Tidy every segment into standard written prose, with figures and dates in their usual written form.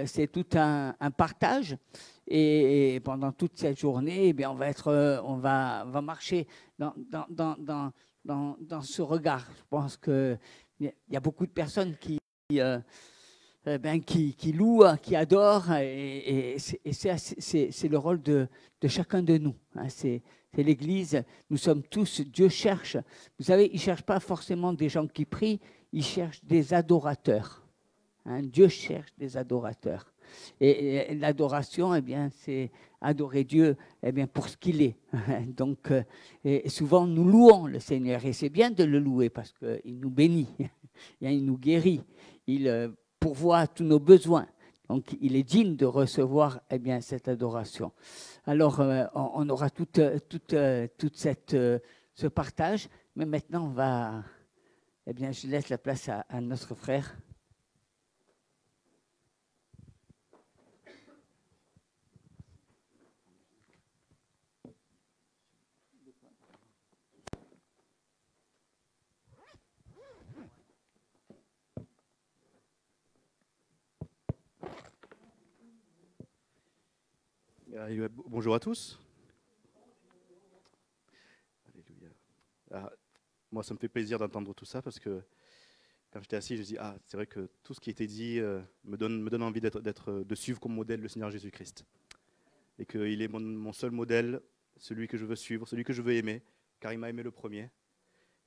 c'est tout un partage. Et pendant toute cette journée, eh bien, on va marcher dans ce regard. Je pense qu'il y a beaucoup de personnes euh, qui louent, qui adorent, et c'est le rôle de chacun de nous. Hein. C'est l'Église, nous sommes tous, Dieu cherche. Vous savez, il ne cherche pas forcément des gens qui prient, il cherche des adorateurs. Hein, Dieu cherche des adorateurs. Et l'adoration, eh bien, c'est adorer Dieu, eh bien, pour ce qu'il est. Donc, et souvent, nous louons le Seigneur. Et c'est bien de le louer parce qu'il nous bénit, il nous guérit, il pourvoit à tous nos besoins. Donc, il est digne de recevoir, eh bien, cette adoration. Alors, on aura tout ce partage. Mais maintenant, eh bien, je laisse la place à notre frère. Bonjour à tous. Alléluia. Moi, ça me fait plaisir d'entendre tout ça parce que quand j'étais assis, je me dis c'est vrai que tout ce qui a été dit me donne envie de suivre comme modèle le Seigneur Jésus-Christ. Et qu'il est mon seul modèle, celui que je veux suivre, celui que je veux aimer, car il m'a aimé le premier.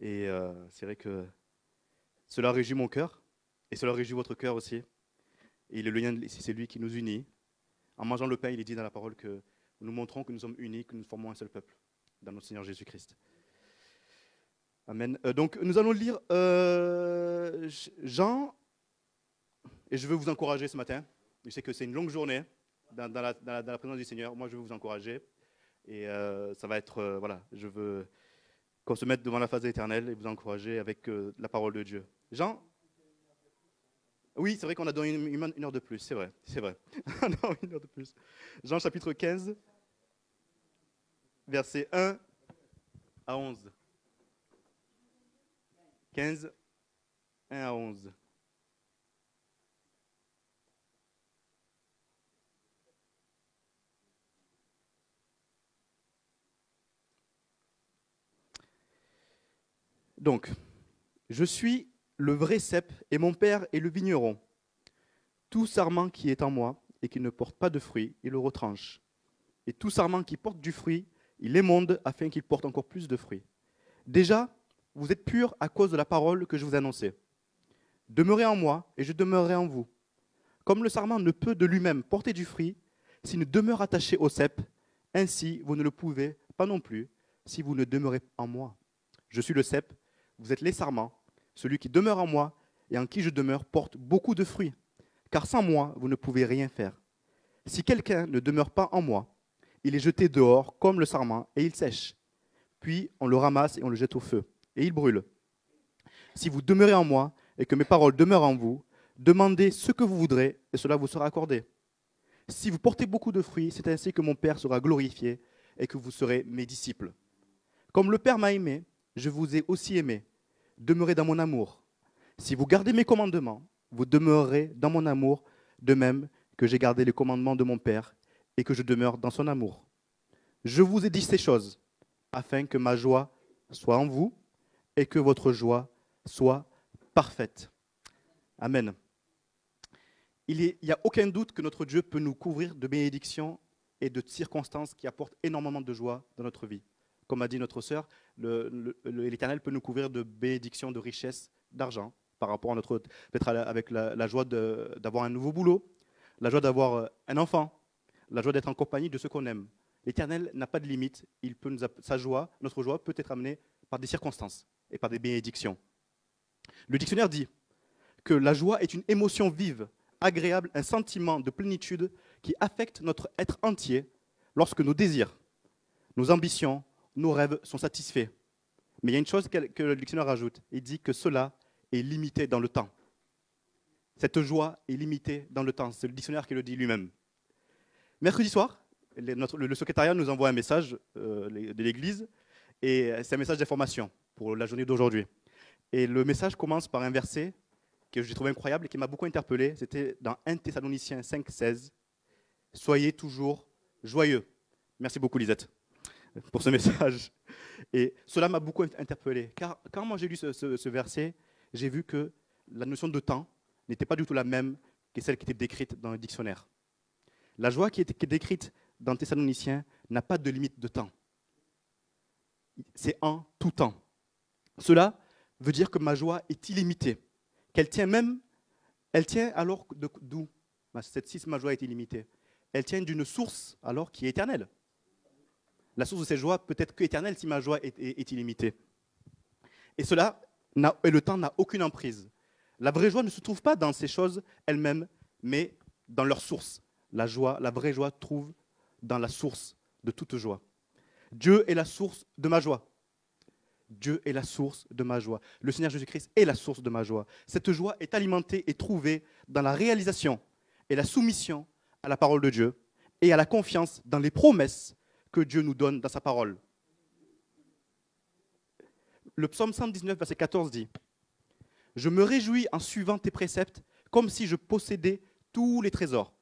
Et c'est vrai que cela réjouit mon cœur et cela réjouit votre cœur aussi. Et le lien, c'est lui qui nous unit. En mangeant le pain, il est dit dans la parole que nous montrons que nous sommes unis, que nous formons un seul peuple dans notre Seigneur Jésus-Christ. Amen. Donc nous allons lire Jean, et je veux vous encourager ce matin. Je sais que c'est une longue journée dans la présence du Seigneur. Moi, je veux vous encourager. Et ça va être, je veux qu'on se mette devant la face de l'Éternel et vous encourager avec la parole de Dieu. Jean. Oui, c'est vrai qu'on a donné une heure de plus, c'est vrai. Non, une heure de plus. Jean chapitre 15, versets 1 à 11. 15, 1 à 11. Donc, je suis le vrai cep et mon père est le vigneron. Tout sarment qui est en moi et qui ne porte pas de fruit, il le retranche. Et tout sarment qui porte du fruit, il l'émonde afin qu'il porte encore plus de fruits. Déjà, vous êtes purs à cause de la parole que je vous annonçais. Demeurez en moi et je demeurerai en vous. Comme le sarment ne peut de lui-même porter du fruit s'il ne demeure attaché au cep, ainsi vous ne le pouvez pas non plus si vous ne demeurez en moi. Je suis le cep, vous êtes les sarments. Celui qui demeure en moi et en qui je demeure porte beaucoup de fruits, car sans moi, vous ne pouvez rien faire. Si quelqu'un ne demeure pas en moi, il est jeté dehors comme le sarment et il sèche. Puis on le ramasse et on le jette au feu, et il brûle. Si vous demeurez en moi et que mes paroles demeurent en vous, demandez ce que vous voudrez et cela vous sera accordé. Si vous portez beaucoup de fruits, c'est ainsi que mon Père sera glorifié et que vous serez mes disciples. Comme le Père m'a aimé, je vous ai aussi aimé. Demeurez dans mon amour. Si vous gardez mes commandements, vous demeurerez dans mon amour, de même que j'ai gardé les commandements de mon Père et que je demeure dans son amour. Je vous ai dit ces choses, afin que ma joie soit en vous et que votre joie soit parfaite. Amen. Il n'y a aucun doute que notre Dieu peut nous couvrir de bénédictions et de circonstances qui apportent énormément de joie dans notre vie. Comme a dit notre sœur, l'Éternel peut nous couvrir de bénédictions, de richesses, d'argent, par rapport à notre, peut-être avec la joie d'avoir un nouveau boulot, la joie d'avoir un enfant, la joie d'être en compagnie de ceux qu'on aime. L'Éternel n'a pas de limite. Sa joie, notre joie peut être amenée par des circonstances et par des bénédictions. Le dictionnaire dit que la joie est une émotion vive, agréable, un sentiment de plénitude qui affecte notre être entier lorsque nos désirs, nos ambitions, nos rêves sont satisfaits. Mais il y a une chose que le dictionnaire rajoute, il dit que cela est limité dans le temps. Cette joie est limitée dans le temps, c'est le dictionnaire qui le dit lui-même. Mercredi soir, le secrétariat nous envoie un message de l'église, et c'est un message d'information pour la journée d'aujourd'hui. Et le message commence par un verset que j'ai trouvé incroyable et qui m'a beaucoup interpellé. C'était dans 1 Thessaloniciens 5, 16. Soyez toujours joyeux. Merci beaucoup, Lisette, pour ce message. Et cela m'a beaucoup interpellé. Car quand moi j'ai lu ce verset, j'ai vu que la notion de temps n'était pas du tout la même que celle qui était décrite dans le dictionnaire. La joie qui est décrite dans Thessaloniciens n'a pas de limite de temps. C'est en tout temps. Cela veut dire que ma joie est illimitée. Elle tient alors d'où? Si ma joie est illimitée, elle tient d'une source alors qui est éternelle. La source de cette joie peut être qu'éternelle si ma joie est illimitée. Et le temps n'a aucune emprise. La vraie joie ne se trouve pas dans ces choses elles-mêmes, mais dans leur source. La vraie joie trouve dans la source de toute joie. Dieu est la source de ma joie. Dieu est la source de ma joie. Le Seigneur Jésus-Christ est la source de ma joie. Cette joie est alimentée et trouvée dans la réalisation et la soumission à la parole de Dieu et à la confiance dans les promesses que Dieu nous donne dans sa parole. Le psaume 119, verset 14 dit « Je me réjouis en suivant tes préceptes comme si je possédais tous les trésors. »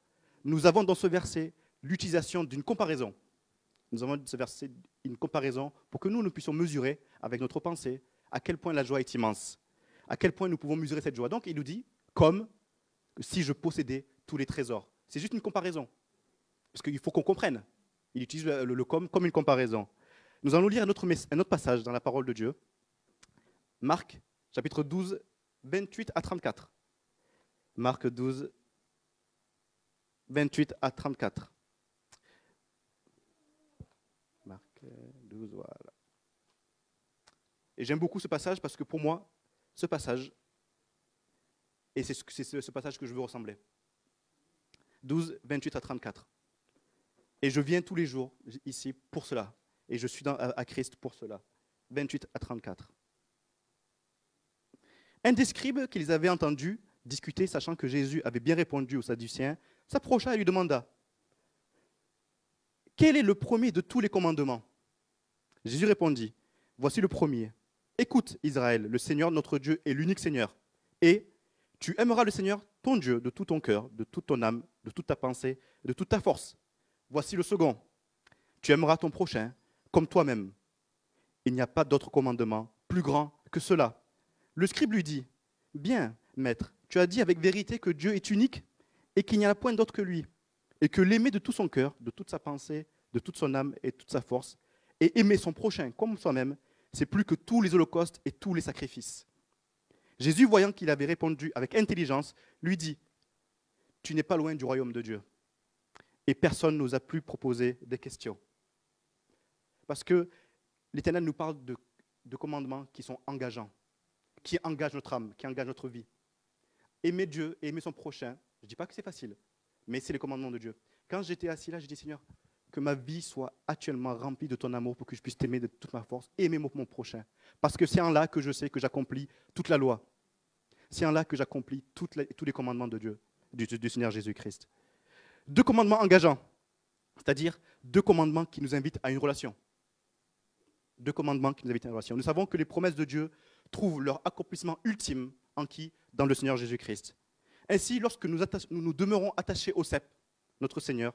Nous avons dans ce verset l'utilisation d'une comparaison. Nous avons dans ce verset une comparaison pour que nous puissions mesurer avec notre pensée à quel point la joie est immense, à quel point nous pouvons mesurer cette joie. Donc il nous dit comme si je possédais tous les trésors. C'est juste une comparaison, parce qu'il faut qu'on comprenne. Il utilise le comme une comparaison. Nous allons lire un autre passage dans la parole de Dieu. Marc, chapitre 12, 28 à 34. Marc 12, 28 à 34. Marc 12, voilà. Et j'aime beaucoup ce passage parce que pour moi, ce passage, et c'est ce passage que je veux ressembler. 12, 28 à 34. Et je viens tous les jours ici pour cela. Et je suis à Christ pour cela. 28 à 34. Un des scribes qu'ils avaient entendu discuter, sachant que Jésus avait bien répondu aux Sadducéens, s'approcha et lui demanda « Quel est le premier de tous les commandements ?» Jésus répondit « Voici le premier. Écoute, Israël, le Seigneur notre Dieu est l'unique Seigneur. Et tu aimeras le Seigneur, ton Dieu, de tout ton cœur, de toute ton âme, de toute ta pensée, de toute ta force. Voici le second. Tu aimeras ton prochain comme toi-même. Il n'y a pas d'autre commandement plus grand que cela. » Le scribe lui dit « Bien, maître, tu as dit avec vérité que Dieu est unique et qu'il n'y en a point d'autre que lui, et que l'aimer de tout son cœur, de toute sa pensée, de toute son âme et de toute sa force, et aimer son prochain comme soi-même, c'est plus que tous les holocaustes et tous les sacrifices. » Jésus, voyant qu'il avait répondu avec intelligence, lui dit « Tu n'es pas loin du royaume de Dieu. » Et personne n'osa plus proposer des questions. Parce que l'Éternel nous parle de commandements qui sont engageants, qui engagent notre âme, qui engagent notre vie. Aimer Dieu et aimer son prochain, je ne dis pas que c'est facile, mais c'est les commandements de Dieu. Quand j'étais assis là, j'ai dit, Seigneur, que ma vie soit actuellement remplie de ton amour pour que je puisse t'aimer de toute ma force et aimer mon prochain. Parce que c'est en là que je sais que j'accomplis toute la loi. C'est en là que j'accomplis tous les commandements de Dieu, du Seigneur Jésus-Christ. 2 commandements engageants, c'est-à-dire 2 commandements qui nous invitent à une relation. 2 commandements qui nous invitent à une relation. Nous savons que les promesses de Dieu trouvent leur accomplissement ultime en qui? Dans le Seigneur Jésus-Christ. Ainsi, lorsque nous demeurons attachés au cep, notre Seigneur,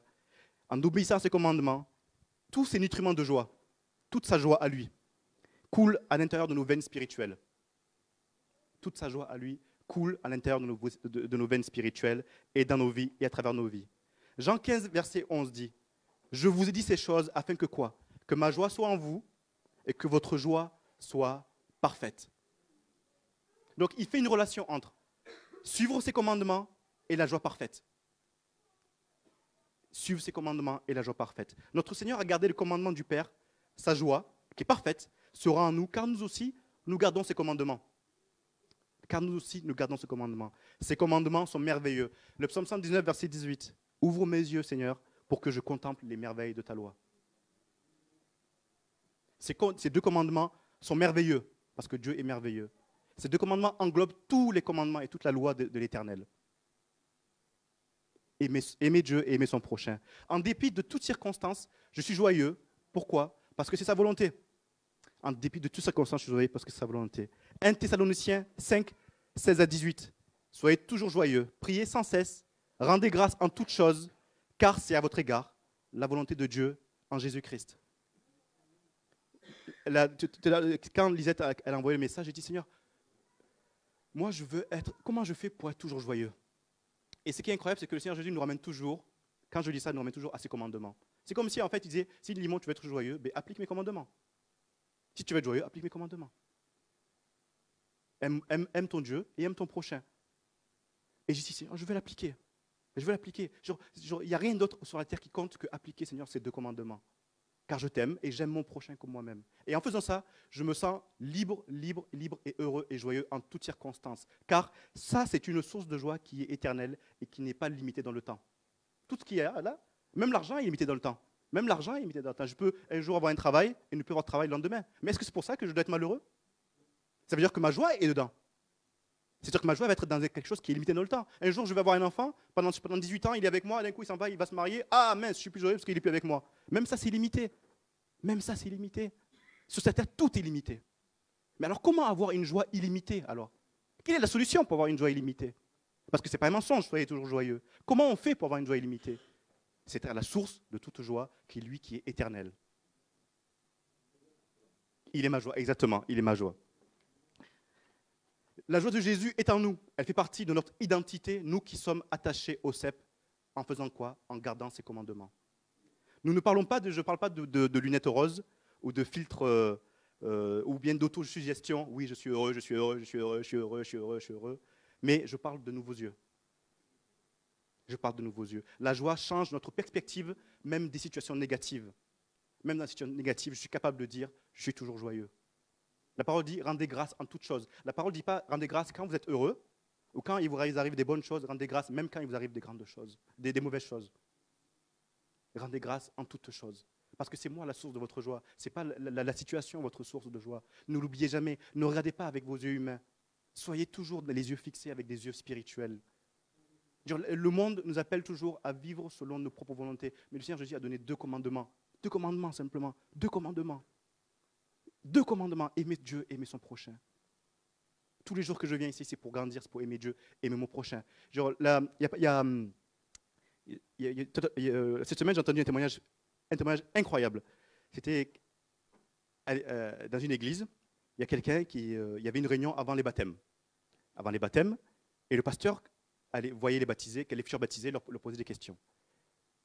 en obéissant à ses commandements, tous ces nutriments de joie, toute sa joie à lui, coule à l'intérieur de nos veines spirituelles. Toute sa joie à lui coule à l'intérieur de nos veines spirituelles et dans nos vies et à travers nos vies. Jean 15, verset 11 dit « Je vous ai dit ces choses afin que quoi? Que ma joie soit en vous et que votre joie soit parfaite. » Donc, il fait une relation entre suivre ses commandements et la joie parfaite. Suivre ses commandements et la joie parfaite. Notre Seigneur a gardé le commandement du Père, sa joie, qui est parfaite, sera en nous, car nous aussi, nous gardons ses commandements. Car nous aussi, nous gardons ses commandements. Ces commandements sont merveilleux. Le psaume 119, verset 18. « Ouvre mes yeux, Seigneur, pour que je contemple les merveilles de ta loi. » Ces 2 commandements sont merveilleux, parce que Dieu est merveilleux. Ces 2 commandements englobent tous les commandements et toute la loi de l'Éternel. Aimer Dieu et aimer son prochain. En dépit de toutes circonstances, je suis joyeux. Pourquoi? Parce que c'est sa volonté. En dépit de toutes circonstances, je suis joyeux parce que c'est sa volonté. 1 Thessaloniciens 5, 16 à 18. Soyez toujours joyeux, priez sans cesse, rendez grâce en toutes choses, car c'est à votre égard la volonté de Dieu en Jésus-Christ. Quand Lisette elle a envoyé le message, j'ai dit, Seigneur, moi je veux être, comment je fais pour être toujours joyeux? Et ce qui est incroyable, c'est que le Seigneur Jésus nous ramène toujours, quand je dis ça, il nous ramène toujours à ses commandements. C'est comme si en fait il disait, si Limon tu veux être joyeux, ben, applique mes commandements. Si tu veux être joyeux, applique mes commandements. Aime ton Dieu et aime ton prochain. Et j'ai dit, Seigneur, je vais l'appliquer. Je vais l'appliquer. Il n'y a rien d'autre sur la terre qui compte que appliquer, Seigneur, ces 2 commandements. Car je t'aime et j'aime mon prochain comme moi-même. Et en faisant ça, je me sens libre et heureux et joyeux en toutes circonstances. Car ça, c'est une source de joie qui est éternelle et qui n'est pas limitée dans le temps. Tout ce qui est là, même l'argent est limité dans le temps. Même l'argent est limité dans le temps. Je peux un jour avoir un travail et ne plus avoir de travail le lendemain. Mais est-ce que c'est pour ça que je dois être malheureux? Ça veut dire que ma joie est dedans. C'est-à-dire que ma joie va être dans quelque chose qui est limité dans le temps. Un jour, je vais avoir un enfant, pendant 18 ans, il est avec moi, d'un coup, il s'en va, il va se marier. Ah mince, je suis plus joyeux parce qu'il n'est plus avec moi. Même ça, c'est limité. Même ça, c'est limité. Sur cette terre, tout est limité. Mais alors, comment avoir une joie illimitée, alors? Quelle est la solution pour avoir une joie illimitée? Parce que ce n'est pas un mensonge, soyez toujours joyeux. Comment on fait pour avoir une joie illimitée? C'est à la source de toute joie, qui est lui qui est éternel. Il est ma joie, exactement, il est ma joie. La joie de Jésus est en nous. Elle fait partie de notre identité, nous qui sommes attachés au cep. En faisant quoi? En gardant ses commandements. Nous ne parlons pas je ne parle pas de lunettes roses ou de filtres ou bien d'autosuggestion. Oui, je suis heureux, je suis heureux, je suis heureux, je suis heureux, je suis heureux, je suis heureux. Mais je parle de nouveaux yeux. Je parle de nouveaux yeux. La joie change notre perspective, même des situations négatives. Même dans des situations négatives, je suis capable de dire, je suis toujours joyeux. La parole dit, rendez grâce en toutes choses. La parole ne dit pas, rendez grâce quand vous êtes heureux, ou quand il vous arrive des bonnes choses, rendez grâce même quand il vous arrive des grandes choses, des mauvaises choses. Rendez grâce en toutes choses. Parce que c'est moi la source de votre joie. Ce n'est pas la situation votre source de joie. Ne l'oubliez jamais. Ne regardez pas avec vos yeux humains. Soyez toujours les yeux fixés avec des yeux spirituels. Le monde nous appelle toujours à vivre selon nos propres volontés. Mais le Seigneur Jésus a donné 2 commandements. 2 commandements simplement. 2 commandements. 2 commandements. Aimer Dieu, aimer son prochain. Tous les jours que je viens ici, c'est pour grandir, c'est pour aimer Dieu, aimer mon prochain. Cette semaine, j'ai entendu un témoignage incroyable. C'était dans une église, il y a quelqu'un il y avait une réunion avant les baptêmes. Avant les baptêmes, et le pasteur voyait les baptisés, les futurs baptisés leur posait des questions.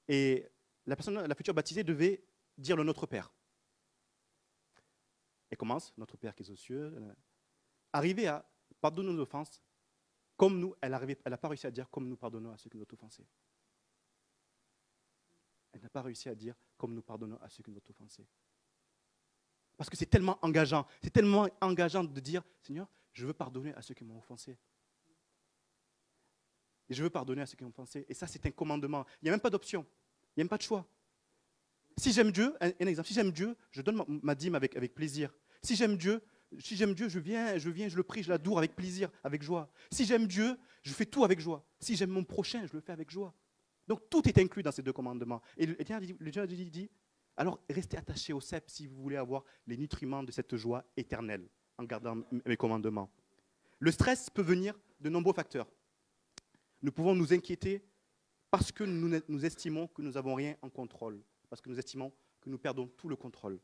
Et la future baptisée devait dire le Notre Père. Elle commence, Notre Père qui est aux cieux, arriver à pardonner nos offenses, comme nous, elle n'a pas réussi à dire comme nous pardonnons à ceux qui nous ont offensés. Elle n'a pas réussi à dire comme nous pardonnons à ceux qui nous ont offensés. Parce que c'est tellement engageant de dire, Seigneur, je veux pardonner à ceux qui m'ont offensé. Et je veux pardonner à ceux qui m'ont offensé. Et ça, c'est un commandement. Il n'y a même pas d'option. Il n'y a même pas de choix. Si j'aime Dieu, un exemple, si j'aime Dieu, je donne ma dîme avec plaisir. Si j'aime Dieu, je viens, je le prie, je l'adore avec plaisir, avec joie. Si j'aime Dieu, je fais tout avec joie. Si j'aime mon prochain, je le fais avec joie. Donc tout est inclus dans ces 2 commandements. Et le Seigneur dit, alors restez attachés au cep si vous voulez avoir les nutriments de cette joie éternelle, en gardant mes commandements. Le stress peut venir de nombreux facteurs. Nous pouvons nous inquiéter parce que nous estimons que nous n'avons rien en contrôle, parce que nous estimons que nous perdons tout le contrôle.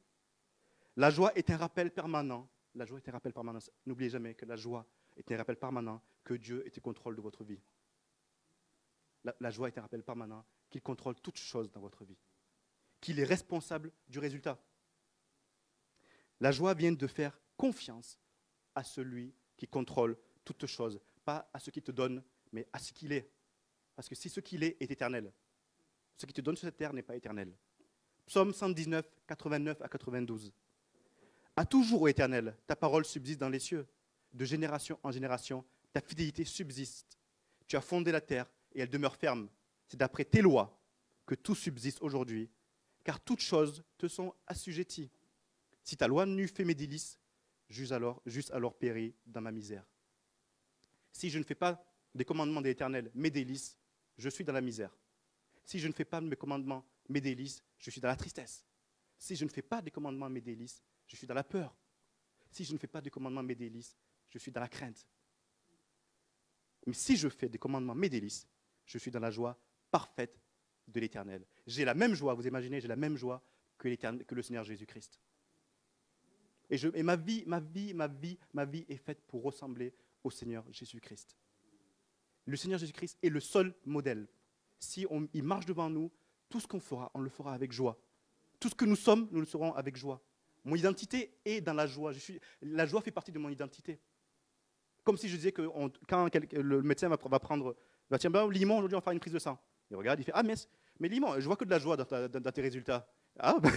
La joie est un rappel permanent. La joie est un rappel permanent. N'oubliez jamais que la joie est un rappel permanent que Dieu est au contrôle de votre vie. La joie est un rappel permanent qu'il contrôle toutes choses dans votre vie, qu'il est responsable du résultat. La joie vient de faire confiance à celui qui contrôle toutes choses, pas à ce qu'il te donne, mais à ce qu'il est. Parce que si ce qu'il est éternel, ce qui te donne sur cette terre n'est pas éternel. Psaume 119, 89 à 92. À toujours, ô Éternel, ta parole subsiste dans les cieux. De génération en génération, ta fidélité subsiste. Tu as fondé la terre et elle demeure ferme. C'est d'après tes lois que tout subsiste aujourd'hui, car toutes choses te sont assujetties. Si ta loi n'eût fait mes délices, j'eusse alors péri dans ma misère. Si je ne fais pas des commandements de l'Éternel, mes délices, je suis dans la misère. Si je ne fais pas mes commandements, mes délices, je suis dans la tristesse. Si je ne fais pas des commandements, mes délices, je suis dans la peur. Si je ne fais pas des commandements, mes délices, je suis dans la crainte. Mais si je fais des commandements, mes délices, je suis dans la joie parfaite de l'Éternel. J'ai la même joie, vous imaginez, j'ai la même joie que le Seigneur Jésus-Christ. Et ma vie est faite pour ressembler au Seigneur Jésus-Christ. Le Seigneur Jésus-Christ est le seul modèle. Si il marche devant nous, tout ce qu'on fera, on le fera avec joie. Tout ce que nous sommes, nous le serons avec joie. Mon identité est dans la joie. La joie fait partie de mon identité. Comme si je disais que quand le médecin va dire, ben, Limon, aujourd'hui, on va faire une prise de sang. Il regarde, il fait, ah, mais Limon, je vois que de la joie dans tes résultats. Ah, ben,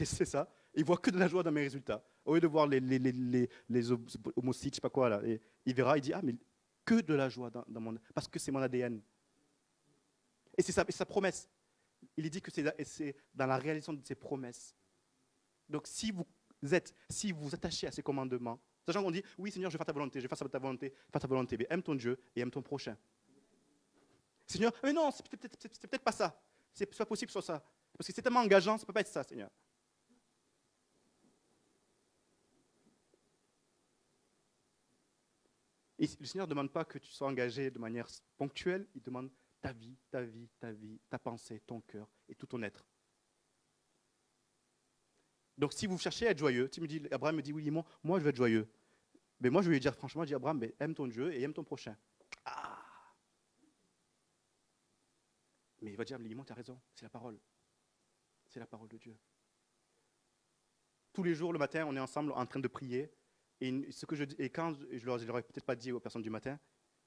c'est ça. Il voit que de la joie dans mes résultats. Au lieu de voir les homocytes, je sais pas quoi, là. Et il verra, il dit, ah, mais que de la joie dans mon... Parce que c'est mon ADN. Et c'est sa promesse. Il dit que c'est dans la réalisation de ses promesses. Donc, si vous vous attachez à ces commandements, sachant qu'on dit, oui Seigneur, je vais faire ta volonté, je vais faire ta volonté, faire ta volonté, mais aime ton Dieu et aime ton prochain. Seigneur, mais non, c'est peut-être pas ça. C'est pas possible sur ça. Parce que c'est tellement engageant, ça ne peut pas être ça, Seigneur. Et le Seigneur ne demande pas que tu sois engagé de manière ponctuelle, il demande ta vie, ta pensée, ton cœur et tout ton être. Donc si vous cherchez à être joyeux, Abraham me dit, oui, moi je veux être joyeux. Mais moi je vais lui dire franchement, je dis Abraham, mais aime ton Dieu et aime ton prochain. Ah. Mais il va dire, Limon, tu as raison, c'est la parole. C'est la parole de Dieu. Tous les jours, le matin, on est ensemble en train de prier. Et quand je leur ai peut-être pas dit aux personnes du matin,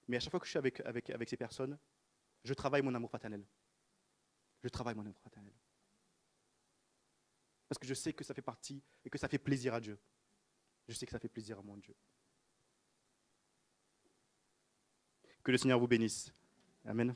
mais à chaque fois que je suis avec ces personnes, je travaille mon amour fraternel. Je travaille mon amour fraternel. Parce que je sais que ça fait partie et que ça fait plaisir à Dieu. Je sais que ça fait plaisir à mon Dieu. Que le Seigneur vous bénisse. Amen.